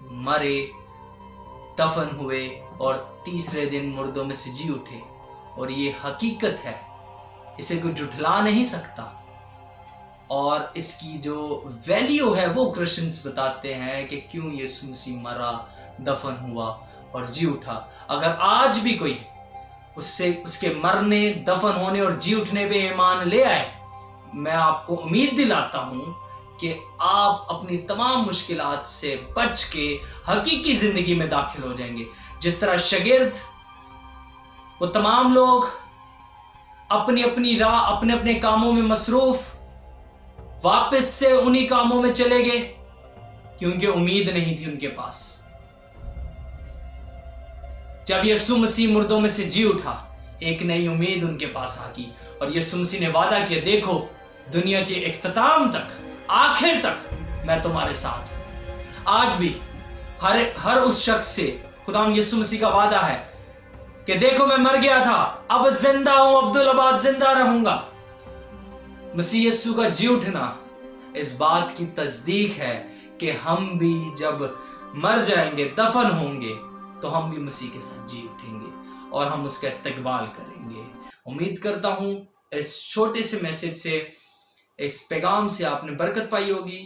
مرے، دفن ہوئے اور تیسرے دن مردوں میں سے جی اٹھے، اور یہ حقیقت ہے، اسے کوئی جھٹلا نہیں سکتا۔ اور اس کی جو ویلیو ہے وہ کرسچنز بتاتے ہیں کہ کیوں یسوع مسیح مرا، دفن ہوا اور جی اٹھا۔ اگر آج بھی کوئی اس کے مرنے، دفن ہونے اور جی اٹھنے پہ ایمان لے آئے، میں آپ کو امید دلاتا ہوں کہ آپ اپنی تمام مشکلات سے بچ کے حقیقی زندگی میں داخل ہو جائیں گے۔ جس طرح شاگرد، وہ تمام لوگ اپنی اپنی راہ، اپنے اپنے کاموں میں مصروف، واپس سے انہی کاموں میں چلے گئے کیونکہ امید نہیں تھی ان کے پاس۔ جب یسوع مسیح مردوں میں سے جی اٹھا، ایک نئی امید ان کے پاس آ گئی، اور یسوع مسیح نے وعدہ کیا، دیکھو دنیا کے اختتام تک، آخر تک میں تمہارے ساتھ ہوں۔ آج بھی ہر اس شخص سے خداوند یسوع مسیح کا وعدہ ہے کہ دیکھو میں مر گیا تھا، اب زندہ ہوں، عبدالآباد زندہ رہوں گا۔ مسیح یسوع کا جی اٹھنا اس بات کی تصدیق ہے کہ ہم بھی جب مر جائیں گے، دفن ہوں گے، تو ہم بھی مسیح کے ساتھ جی اٹھیں گے اور ہم اس کا استقبال کریں گے۔ امید کرتا ہوں اس چھوٹے سے میسج سے، اس پیغام سے آپ نے برکت پائی ہوگی۔